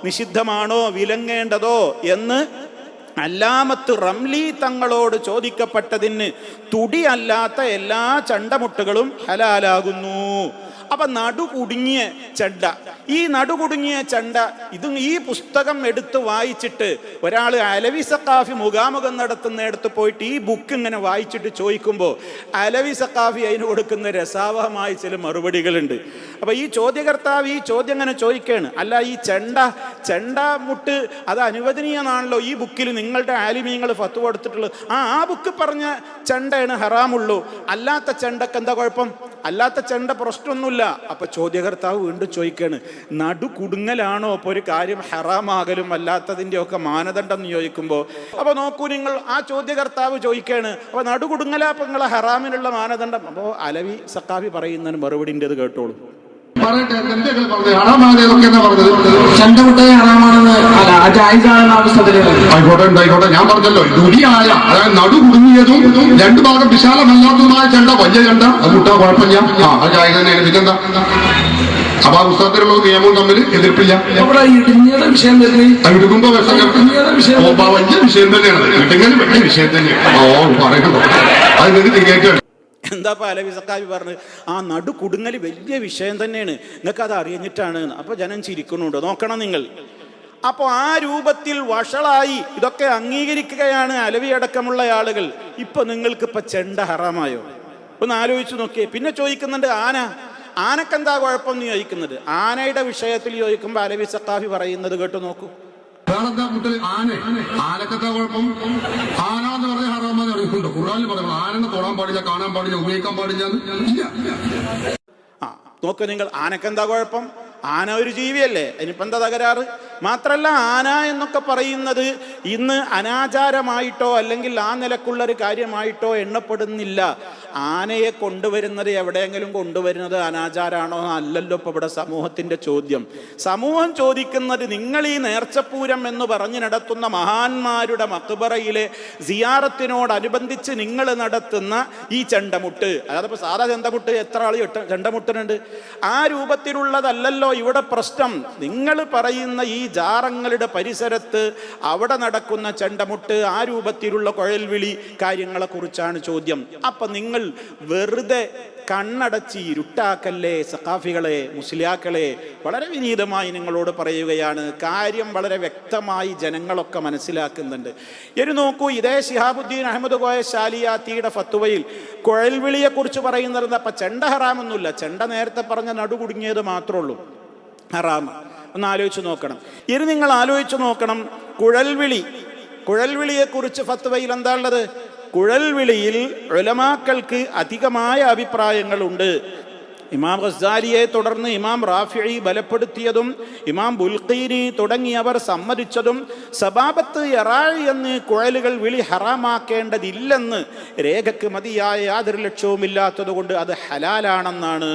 നിഷിദ്ധമാണോ, വിലങ്ങേണ്ടതോ എന്ന് അല്ലാമത്ത് റംലി തങ്ങളോട് ചോദിക്കപ്പെട്ടതിന് തുടി അല്ലാത്ത എല്ലാ ചണ്ടമുട്ടുകളും ഹലാലാകുന്നു. അപ്പൊ നടുകുടുങ്ങിയ ചെണ്ട, ഈ നടുകുടുങ്ങിയ ചെണ്ട, ഇതും ഈ പുസ്തകം എടുത്ത് വായിച്ചിട്ട് ഒരാൾ അലവി സഖാഫി മുഖാമുഖം നടത്തുന്നിടത്ത് പോയിട്ട് ഈ ബുക്ക് ഇങ്ങനെ വായിച്ചിട്ട് ചോദിക്കുമ്പോൾ അലവി സഖാഫി അതിന് കൊടുക്കുന്ന രസാവഹമായ ചില മറുപടികളുണ്ട്. അപ്പൊ ഈ ചോദ്യകർത്താവ് ഈ ചോദ്യം ഇങ്ങനെ ചോദിക്കുകയാണ്, അല്ല ഈ ചെണ്ട മുട്ട് അത് അനുവദനീയമാണല്ലോ ഈ ബുക്കിൽ നിങ്ങളുടെ ആലിമീങ്ങൾ ഫത്വ കൊടുത്തിട്ടുള്ളത്. ആ ബുക്ക് പറഞ്ഞ ചെണ്ടയാണ് ഹറാമുള്ളൂ, അല്ലാത്ത ചെണ്ടക്ക് എന്താ കുഴപ്പം? അല്ലാത്ത ചെണ്ട പ്രശ്നമൊന്നുമില്ല. അപ്പൊ ചോദ്യകർത്താവ് വീണ്ടും ചോദിക്കാണ്, നടു കുടുങ്ങലാണോ അപ്പൊ ഒരു കാര്യം ഹറാമാകലും അല്ലാത്തതിൻ്റെ ഒക്കെ മാനദണ്ഡം എന്ന് ചോദിക്കുമ്പോൾ, അപ്പൊ നോക്കൂ നിങ്ങൾ, ആ ചോദ്യകർത്താവ് ചോദിക്കാണ്, അപ്പൊ നടു കുടുങ്ങലാ അപ്പൊ നിങ്ങളെ ഹറാമിനുള്ള മാനദണ്ഡം? അപ്പോൾ അലവി സഖാഫി പറയുന്നതിന് മറുപടിൻ്റെത് കേട്ടോളൂ. ആയിക്കോട്ടെ, ഞാൻ പറഞ്ഞല്ലോ തുടിയായ, അതായത് നടു കുടുങ്ങിയതും രണ്ടു ഭാഗം വിശാലമല്ലാത്തതുമായ ചെണ്ട, വലിയ ചെണ്ട, അത് മുട്ടാ കുഴപ്പമില്ല, അത് ജായിസ് തന്നെയാണ്. പിന്നെന്താ? അപ്പൊ ആ പുസ്തകത്തിലുള്ള നിയമവും തമ്മിൽ എതിർപ്പില്ല. ഇടുക്കുമ്പോ വലിയ വിഷയം തന്നെയാണ്, ഇടുങ്ങൽ വലിയ വിഷയം തന്നെയാണ്. പറയണ്ടോ? അത് നിങ്ങൾക്ക് കേൾക്കണം. എന്താ അലവി സഖാഫി പറഞ്ഞത്? ആ നടു കുടുങ്ങൽ വലിയ വിഷയം തന്നെയാണ്, നിങ്ങൾക്ക് അത് അറിഞ്ഞിട്ടാണ്. അപ്പൊ ജനം ചിരിക്കുന്നുണ്ടോ? നോക്കണം നിങ്ങൾ. അപ്പോൾ ആ രൂപത്തിൽ വഷളായി ഇതൊക്കെ അംഗീകരിക്കുകയാണ് അലവി അടക്കമുള്ള ആളുകൾ. ഇപ്പൊ നിങ്ങൾക്ക് ഇപ്പൊ ചെണ്ട ഹറാമായോ? ഒന്ന് ആലോചിച്ച് നോക്കിയേ. പിന്നെ ചോദിക്കുന്നുണ്ട് ആനക്കെന്താ കുഴപ്പം എന്ന് ചോദിക്കുന്നുണ്ട്. ആനയുടെ വിഷയത്തിൽ ചോദിക്കുമ്പോൾ അലവി സഖാഫി പറയുന്നത് കേട്ടു നോക്കൂ. ആനക്കെന്താ കുഴപ്പം? ആന എന്ന് പറഞ്ഞ ഹറാമെന്ന് അറിയിക്കുന്നുണ്ടോ? ഖുർആനിൽ പറയുന്നു ആനനെ തൊടാൻ പാടില്ല, കാണാൻ പാടില്ല, ഉപയോഗിക്കാൻ പാടില്ല. നോക്ക് നിങ്ങൾ, ആനക്കെന്താ കുഴപ്പം? ആന ഒരു ജീവിയല്ലേ, അതിനിപ്പോൾ എന്താ തകരാറ്? മാത്രല്ല, ആന എന്നൊക്കെ പറയുന്നത് ഇന്ന് അനാചാരമായിട്ടോ അല്ലെങ്കിൽ ആ നിലക്കുള്ളൊരു കാര്യമായിട്ടോ എണ്ണപ്പെടുന്നില്ല. ആനയെ കൊണ്ടുവരുന്നത് എവിടെയെങ്കിലും കൊണ്ടുവരുന്നത് അനാചാരമാണോ? അല്ലല്ലോ ഇപ്പോൾ ഇവിടെ സമൂഹത്തിൻ്റെ ചോദ്യം. സമൂഹം ചോദിക്കുന്നത്, നിങ്ങൾ ഈ നേർച്ചപ്പൂരം എന്ന് പറഞ്ഞ് നടത്തുന്ന മഹാന്മാരുടെ മക്ബറയിലെ സിയാറത്തിനോടനുബന്ധിച്ച് നിങ്ങൾ നടത്തുന്ന ഈ ചെണ്ടമുട്ട്, അതായത് ഇപ്പോൾ സാധാ ചെണ്ടമുട്ട് എത്ര ആൾ ചെണ്ടമുട്ടുന്നുണ്ട്? ആ രൂപത്തിലുള്ളതല്ലല്ലോ ഇവിടെ പ്രശ്നം. നിങ്ങൾ പറയുന്ന ഈ ജാറങ്ങളുടെ പരിസരത്ത് അവിടെ നടക്കുന്ന ചെണ്ടമുട്ട്, ആ രൂപത്തിലുള്ള കുഴൽവിളി കാര്യങ്ങളെ കുറിച്ചാണ് ചോദ്യം. അപ്പൊ നിങ്ങൾ വെറുതെ കണ്ണടച്ച് ഇരുട്ടാക്കല്ലേ സഖാഫികളെ, മുസ്ലിയാക്കളെ. വളരെ വിനീതമായി നിങ്ങളോട് പറയുകയാണ്. കാര്യം വളരെ വ്യക്തമായി ജനങ്ങളൊക്കെ മനസ്സിലാക്കുന്നുണ്ട്. ഇനി നോക്കൂ, ഇതേ ശിഹാബുദ്ദീൻ അഹമ്മദ് കോയ ശാലിയാത്തിയുടെ ഫത്വയിൽ കുഴൽവിളിയെ കുറിച്ച് പറയുന്നത്, അപ്പൊ ചെണ്ട ഹറാമൊന്നുമില്ല, ചെണ്ട നേരത്തെ പറഞ്ഞ നടു കുടുങ്ങിയത് മാത്രമേ ഉള്ളൂ ഹറാമ. ഒന്ന് ആലോചിച്ച് നോക്കണം. ഇനി നിങ്ങൾ ആലോചിച്ച് നോക്കണം, കുഴൽവിളിയെ കുറിച്ച് ഫത്വയിൽ എന്താ ഉള്ളത്? കുഴൽവിളിയിൽ ഉലമാക്കൾക്ക് അധികമായ അഭിപ്രായങ്ങളുണ്ട്. ഇമാം ഗസ്സാലിയെ തുടർന്ന് ഇമാം റാഫിഈ ബലപ്പെടുത്തിയതും ഇമാം ബുൽഖീനി തുടങ്ങിയവർ സമ്മതിച്ചതും സബാബത്ത് യറാഴി എന്ന് കുഴലുകൾ വിളി ഹറാമാക്കേണ്ടതില്ലെന്ന് രേഖക്ക് മതിയായ യാതൊരു ലക്ഷ്യവുമില്ലാത്തത് കൊണ്ട് അത് ഹലാലാണെന്നാണ്.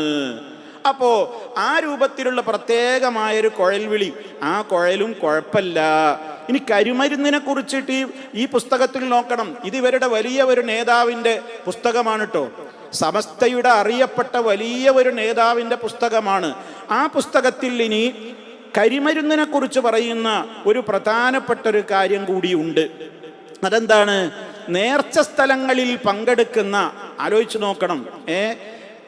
അപ്പോ ആ രൂപത്തിലുള്ള പ്രത്യേകമായൊരു കുഴൽ വിളി, ആ കുഴലും കുഴപ്പമില്ല. ഇനി കരിമരുന്നിനെ കുറിച്ചിട്ട് ഈ പുസ്തകത്തിൽ നോക്കണം. ഇത് ഇവരുടെ വലിയ ഒരു നേതാവിൻ്റെ പുസ്തകമാണ് കേട്ടോ. സമസ്തയുടെ അറിയപ്പെട്ട വലിയ ഒരു നേതാവിൻ്റെ പുസ്തകമാണ്. ആ പുസ്തകത്തിൽ ഇനി കരിമരുന്നിനെ കുറിച്ച് പറയുന്ന ഒരു പ്രധാനപ്പെട്ട ഒരു കാര്യം കൂടിയുണ്ട്. അതെന്താണ്? നേർച്ച സ്ഥലങ്ങളിൽ പങ്കെടുക്കുന്ന, ആലോചിച്ച് നോക്കണം,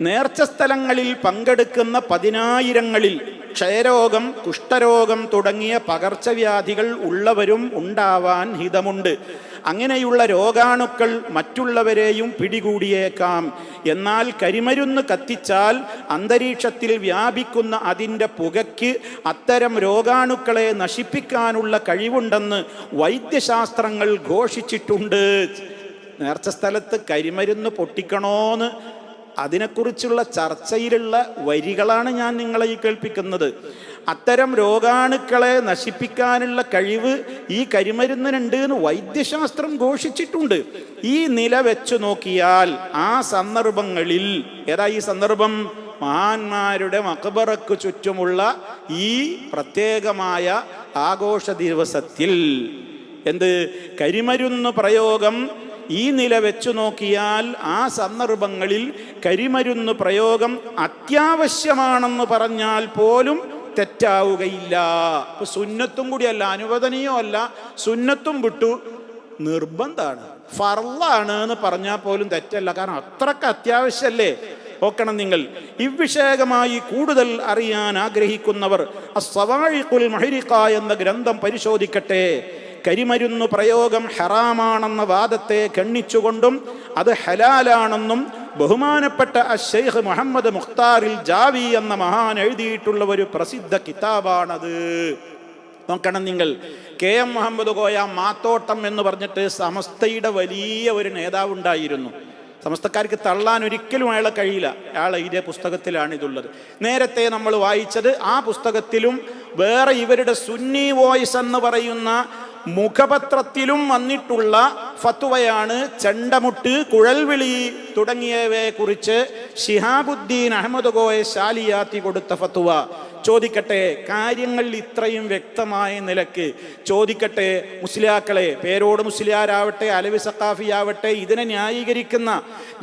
നേർച്ച സ്ഥലങ്ങളിൽ പങ്കെടുക്കുന്ന 10,000-ങ്ങളിൽ ക്ഷയരോഗം, കുഷ്ഠരോഗം തുടങ്ങിയ പകർച്ചവ്യാധികൾ ഉള്ളവരും ഉണ്ടാവാൻ ഹിതമുണ്ട്. അങ്ങനെയുള്ള രോഗാണുക്കൾ മറ്റുള്ളവരെയും പിടികൂടിയേക്കാം. എന്നാൽ കരിമരുന്ന് കത്തിച്ചാൽ അന്തരീക്ഷത്തിൽ വ്യാപിക്കുന്ന അതിൻ്റെ പുകയ്ക്ക് അത്തരം രോഗാണുക്കളെ നശിപ്പിക്കാനുള്ള കഴിവുണ്ടെന്ന് വൈദ്യശാസ്ത്രങ്ങൾ ഘോഷിച്ചിട്ടുണ്ട്. നേർച്ച സ്ഥലത്ത് കരിമരുന്ന് പൊട്ടിക്കണോന്ന് അതിനെക്കുറിച്ചുള്ള ചർച്ചയിലുള്ള വരികളാണ് ഞാൻ നിങ്ങളെ ഈ കേൾപ്പിക്കുന്നത്. അത്തരം രോഗാണുക്കളെ നശിപ്പിക്കാനുള്ള കഴിവ് ഈ കരിമരുന്നിനുണ്ട് എന്ന് വൈദ്യശാസ്ത്രം ഘോഷിച്ചിട്ടുണ്ട്. ഈ നില വെച്ചു നോക്കിയാൽ ആ സന്ദർഭങ്ങളിൽ, ഏതാ ഈ സന്ദർഭം? മഹാന്മാരുടെ മഖബറക്ക് ചുറ്റുമുള്ള ഈ പ്രത്യേകമായ ആഘോഷ ദിവസത്തിൽ കരിമരുന്ന് പ്രയോഗം ഈ നില വെച്ചു നോക്കിയാൽ ആ സന്ദർഭങ്ങളിൽ കരിമരുന്ന് പ്രയോഗം അത്യാവശ്യമാണെന്ന് പറഞ്ഞാൽ പോലും തെറ്റാവുകയില്ല. ഇപ്പൊ സുന്നത്തും കൂടിയല്ല, അനുവദനീയോ അല്ല, സുന്നത്തും വിട്ടു നിർബന്ധമാണ്, ഫർളാണ് എന്ന് പറഞ്ഞാൽ പോലും തെറ്റല്ല. കാരണം അത്രക്ക് അത്യാവശ്യമല്ലേ. നോക്കണം നിങ്ങൾ. ഇവിഷയകമായി കൂടുതൽ അറിയാൻ ആഗ്രഹിക്കുന്നവർ അസ്സവാഇഖുൽ മുഹരിഖ എന്ന ഗ്രന്ഥം പരിശോധിക്കട്ടെ. കരിമരുന്ന് പ്രയോഗം ഹറാമാണെന്ന വാദത്തെ ഖണ്ഡിച്ചുകൊണ്ടും അത് ഹലാലാണെന്നും ബഹുമാനപ്പെട്ട അശ്ശൈഖ് മുഹമ്മദ് മുഖ്താറിൽ ജാവി എന്ന മഹാൻ എഴുതിയിട്ടുള്ള ഒരു പ്രസിദ്ധ കിതാബാണത്. നോക്കണം നിങ്ങൾ. KM മുഹമ്മദ് കോയ മാത്തോട്ടം എന്ന് പറഞ്ഞിട്ട് സമസ്തയുടെ വലിയ ഒരു നേതാവുണ്ടായിരുന്നു. സമസ്തക്കാർക്ക് തള്ളാൻ ഒരിക്കലും അയാളെ കഴിയില്ല. അയാൾ എഴുതിയ പുസ്തകത്തിലാണ് ഇതുള്ളത്. നേരത്തെ നമ്മൾ വായിച്ചത് ആ പുസ്തകത്തിലും വേറെ ഇവരുടെ സുന്നി വോയിസ് എന്ന് പറയുന്ന മുഖപത്രത്തിലും വന്നിട്ടുള്ള ഫത്വയാണ്. ചെണ്ടമുട്ട്, കുഴൽവിളി തുടങ്ങിയവയെ കുറിച്ച് ശിഹാബുദ്ദീൻ അഹമ്മദ് കോയ ശാലിയാത്തി കൊടുത്ത ഫത്വ. ചോദിക്കട്ടെ, കാര്യങ്ങൾ ഇത്രയും വ്യക്തമായ നിലക്ക് ചോദിക്കട്ടെ, മുസ്ലിയാക്കളെ, പേരോട് മുസ്ലിയാരാവട്ടെ, അലവി സഖാഫിയാവട്ടെ, ഇതിനെ ന്യായീകരിക്കുന്ന,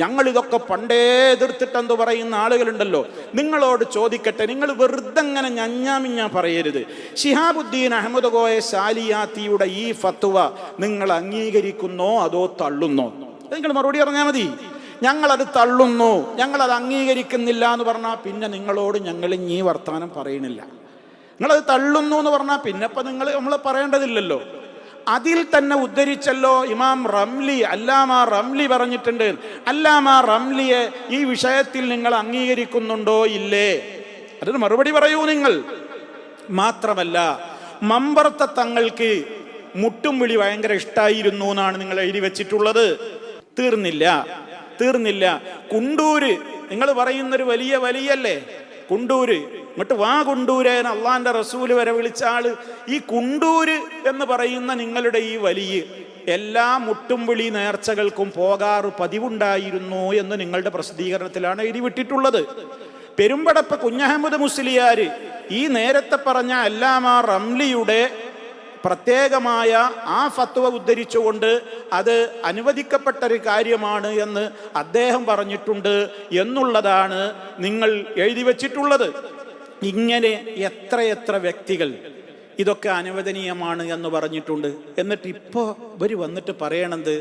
ഞങ്ങൾ ഇതൊക്കെ പണ്ടേ എതിർത്തിട്ടെന്ന് പറയുന്ന ആളുകളുണ്ടല്ലോ, നിങ്ങളോട് ചോദിക്കട്ടെ, നിങ്ങൾ വെറുതെ അങ്ങനെ ഞഞ്ഞാമിഞ്ഞാ പറയരുത്. ശിഹാബുദ്ദീൻ അഹമ്മദ് കോയ ശാലിയാത്തിയുടെ ഈ ഫത്വ നിങ്ങൾ അംഗീകരിക്കുന്നോ അതോ തള്ളുന്നോ? നിങ്ങൾ മറുപടി പറഞ്ഞാൽ മതി. ഞങ്ങളത് തള്ളുന്നു, ഞങ്ങളത് അംഗീകരിക്കുന്നില്ല എന്ന് പറഞ്ഞാൽ പിന്നെ നിങ്ങളോട് ഞങ്ങൾ ഈ വർത്തമാനം പറയണില്ല. നിങ്ങളത് തള്ളുന്നു എന്ന് പറഞ്ഞാൽ പിന്നെ ഇപ്പം നമ്മൾ പറയേണ്ടതില്ലല്ലോ. അതിൽ തന്നെ ഉദ്ധരിച്ചല്ലോ ഇമാം റംലി, അല്ലാമ റംലി പറഞ്ഞിട്ടുണ്ട്. അല്ലാമ റംലിയെ ഈ വിഷയത്തിൽ നിങ്ങൾ അംഗീകരിക്കുന്നുണ്ടോ ഇല്ലേ? അതിന് മറുപടി പറയൂ നിങ്ങൾ. മാത്രമല്ല, മമ്പർത്ത തങ്ങൾക്ക് മുട്ടും വിളി ഭയങ്കര ഇഷ്ടായിരുന്നു എന്നാണ് നിങ്ങൾ എഴുതി വെച്ചിട്ടുള്ളത്. തീർന്നില്ല. കുണ്ടൂര് നിങ്ങൾ പറയുന്നൊരു വലിയ വലിയല്ലേ കുണ്ടൂര്. എന്നിട്ട് വാ കുണ്ടൂര് എന്ന് അള്ളാന്റെ റസൂല് വരെ വിളിച്ച ആള്. ഈ കുണ്ടൂര് എന്ന് പറയുന്ന നിങ്ങളുടെ ഈ വലിയ എല്ലാ മുട്ടുംവിളി നേർച്ചകൾക്കും പോകാറ് പതിവുണ്ടായിരുന്നു എന്ന് നിങ്ങളുടെ പ്രസിദ്ധീകരണത്തിലാണ് എഴുതി വിട്ടിട്ടുള്ളത്. പെരുമ്പടപ്പ് കുഞ്ഞഹമ്മദ് മുസ്ലിയാർ ഈ നേരത്തെ പറഞ്ഞ അല്ലാമ റംലിയുടെ പ്രത്യേകമായ ആ ഫത്വ ഉദ്ധരിച്ചുകൊണ്ട് അത് അനുവദിക്കപ്പെട്ടൊരു കാര്യമാണ് എന്ന് അദ്ദേഹം പറഞ്ഞിട്ടുണ്ട് എന്നുള്ളതാണ് നിങ്ങൾ എഴുതി വച്ചിട്ടുള്ളത്. ഇങ്ങനെ എത്രയെത്ര വ്യക്തികൾ ഇതൊക്കെ അനുവദനീയമാണ് എന്ന് പറഞ്ഞിട്ടുണ്ട്. എന്നിട്ട് ഇപ്പോൾ ഇവർ വന്നിട്ട് പറയണത്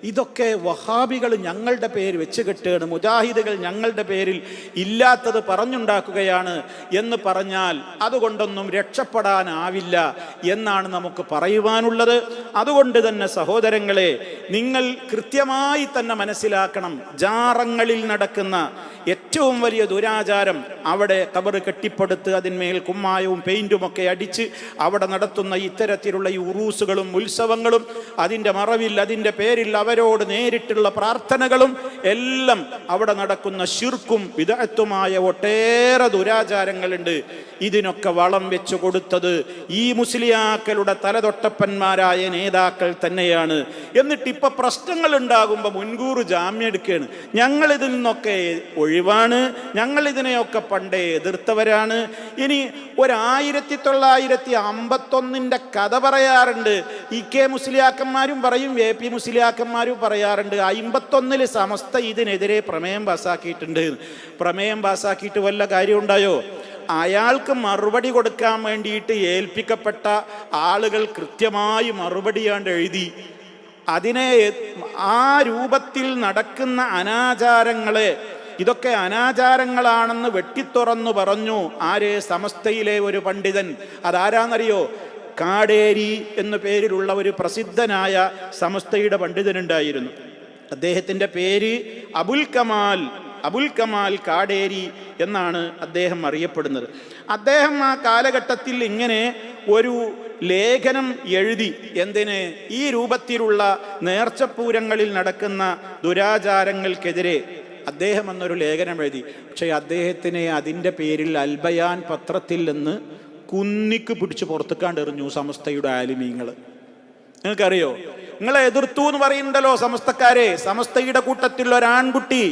ഇതൊക്കെ വഹാബികൾ ഞങ്ങളുടെ പേര് വെച്ച് കെട്ടുകയാണ്, മുജാഹിദുകൾ ഞങ്ങളുടെ പേരിൽ ഇല്ലാത്തത് പറഞ്ഞുണ്ടാക്കുകയാണ് എന്ന് പറഞ്ഞാൽ അതുകൊണ്ടൊന്നും രക്ഷപ്പെടാനാവില്ല എന്നാണ് നമുക്ക് പറയുവാനുള്ളത്. അതുകൊണ്ട് തന്നെ സഹോദരങ്ങളെ, നിങ്ങൾ കൃത്യമായി തന്നെ മനസ്സിലാക്കണം, ജാറങ്ങളിൽ നടക്കുന്ന ഏറ്റവും വലിയ ദുരാചാരം അവിടെ ഖബർ കെട്ടിപ്പടുത്ത് അതിന്മേൽ കുമ്മായവും പെയിന്റും ഒക്കെ അടിച്ച് അവിടെ നടത്തുന്ന ഇത്തരത്തിലുള്ള ഈ ഉറൂസുകളും ഉത്സവങ്ങളും അതിൻ്റെ മറവിൽ അതിൻ്റെ പേരിൽ അവരോട് നേരിട്ടുള്ള പ്രാർത്ഥനകളും എല്ലാം അവിടെ നടക്കുന്ന ശിർക്കും ബിദ്അത്തുമായ ഒട്ടേറെ ദുരാചാരങ്ങളുണ്ട്. ഇതിനൊക്കെ വളം വെച്ചു കൊടുത്തത് ഈ മുസ്ലിയാക്കളുടെ തലതൊട്ടപ്പന്മാരായ നേതാക്കൾ തന്നെയാണ്. എന്നിട്ട് ഇപ്പൊ പ്രശ്നങ്ങൾ ഉണ്ടാകുമ്പോൾ മുൻകൂർ ജാമ്യം എടുക്കുകയാണ്. ഞങ്ങൾ ഇതിൽ നിന്നൊക്കെ ഒഴിവാണ്, ഞങ്ങൾ ഇതിനെയൊക്കെ പണ്ടേ എതിർത്തവരാണ്. ഇനി 1951 കഥ പറയാറുണ്ട്. EK മുസ്ലിയാക്കന്മാരും പറയും, AP മുസ്ലിയാക്കന്മാരും പറയാറുണ്ട്. 51 സമസ്ത ഇതിനെതിരെ പ്രമേയം പാസ്സാക്കിയിട്ടുണ്ട്. പ്രമേയം പാസ്സാക്കിയിട്ട് വല്ല കാര്യം ഉണ്ടായോ? അയാൾക്ക് മറുപടി കൊടുക്കാൻ വേണ്ടിയിട്ട് ഏൽപ്പിക്കപ്പെട്ട ആളുകൾ കൃത്യമായി മറുപടിയാണ്ട് എഴുതി. അതിനെ ആ രൂപത്തിൽ നടക്കുന്ന അനാചാരങ്ങളെ ഇതൊക്കെ അനാചാരങ്ങളാണെന്ന് വെട്ടിത്തുറന്നു പറഞ്ഞു. ആര്? സമസ്തയിലെ ഒരു പണ്ഡിതൻ. അതാരാന്നറിയോ? കാടേരി എന്നു പേരിലുള്ള ഒരു പ്രസിദ്ധനായ സമസ്തയുടെ പണ്ഡിതനുണ്ടായിരുന്നു. അദ്ദേഹത്തിൻ്റെ പേര് അബുൽ കമാൽ കാടേരി എന്നാണ് അദ്ദേഹം അറിയപ്പെടുന്നത്. അദ്ദേഹം ആ കാലഘട്ടത്തിൽ ഇങ്ങനെ ഒരു ലേഖനം എഴുതി. എന്തിന്? ഈ രൂപത്തിലുള്ള നേർച്ചപ്പൂരങ്ങളിൽ നടക്കുന്ന ദുരാചാരങ്ങൾക്കെതിരെ അദ്ദേഹം എന്നൊരു ലേഖനം എഴുതി. പക്ഷേ അദ്ദേഹത്തിനെ അതിൻ്റെ പേരിൽ അൽബയാൻ പത്രത്തിൽ നിന്ന് കുന്നിക്ക് പിടിച്ച് പുറത്തുക്കാണ്ട് എറിഞ്ഞു സമസ്തയുടെ ആലിമീങ്ങൾ. നിങ്ങൾക്കറിയോ? നിങ്ങളെ എതിർത്തു എന്ന് പറയുന്നുണ്ടല്ലോ സമസ്തക്കാരെ. സമസ്തയുടെ കൂട്ടത്തിലുള്ള ഒരാൺകുട്ടി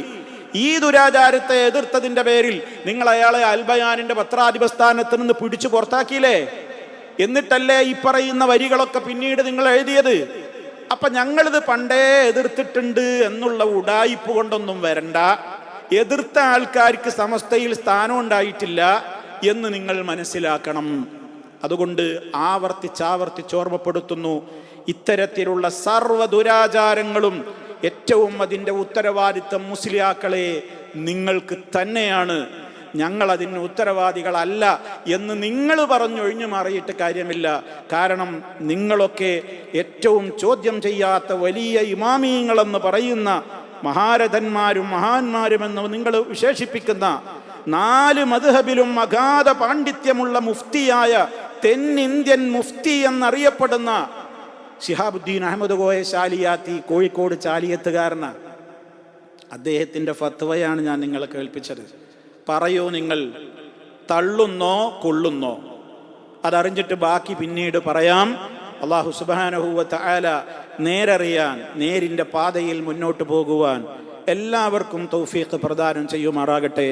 ഈ ദുരാചാരത്തെ എതിർത്തതിൻ്റെ പേരിൽ നിങ്ങൾ അയാളെ അൽബയാനിന്റെ പത്രാധിപസ്ഥാനത്ത് നിന്ന് പിടിച്ചു പുറത്താക്കിയില്ലേ? എന്നിട്ടല്ലേ ഈ പറയുന്ന വരികളൊക്കെ പിന്നീട് നിങ്ങൾ എഴുതിയത്? അപ്പൊ ഞങ്ങളിത് പണ്ടേ എതിർത്തിട്ടുണ്ട് എന്നുള്ള ഉഡായിപ്പ് കൊണ്ടൊന്നും വരണ്ട. എതിർത്ത ആൾക്കാർക്ക് സമസ്തയിൽ സ്ഥാനം ഉണ്ടായിട്ടില്ല എന്ന് നിങ്ങൾ മനസ്സിലാക്കണം. അതുകൊണ്ട് ആവർത്തിച്ച് ഓർമ്മപ്പെടുത്തുന്നു, ഇത്തരത്തിലുള്ള സർവ്വ ദുരാചാരങ്ങളും ഏറ്റവും അതിൻ്റെ ഉത്തരവാദിത്വം മുസ്ലിയാക്കളെ നിങ്ങൾക്ക് തന്നെയാണ്. ഞങ്ങൾ അതിന് ഉത്തരവാദികളല്ല എന്ന് നിങ്ങൾ പറഞ്ഞൊഴിഞ്ഞു മാറിയിട്ട് കാര്യമില്ല. കാരണം നിങ്ങളൊക്കെ ഏറ്റവും ചോദ്യം ചെയ്യാത്ത വലിയ ഇമാമീങ്ങളെന്ന് പറയുന്ന മഹാരഥന്മാരും മഹാന്മാരുമെന്ന് നിങ്ങൾ വിശേഷിപ്പിക്കുന്ന 4 മദ്ഹബിലും അഗാധ പാണ്ഡിത്യമുള്ള മുഫ്തിയായ തെന്നിന്ത്യൻ മുഫ്തി എന്നറിയപ്പെടുന്ന ശിഹാബുദ്ദീൻ അഹമ്മദ് കോയ ചാലിയാത്തി, കോഴിക്കോട് ചാലിയത്തുകാരനാണ്. അദ്ദേഹത്തിൻ്റെ ഫത്വയാണ് ഞാൻ നിങ്ങളെ കേൾപ്പിച്ചത്. പറയൂ, നിങ്ങൾ തള്ളുന്നോ കൊള്ളുന്നോ? അതറിഞ്ഞിട്ട് ബാക്കി പിന്നീട് പറയാം. അല്ലാഹു സുബ്ഹാനഹു വ തആല നേരറിയാൻ, നേരിൻ്റെ പാതയിൽ മുന്നോട്ട് പോകുവാൻ എല്ലാവർക്കും തൗഫീഖ് പ്രദാനം ചെയ്യുമാറാകട്ടെ.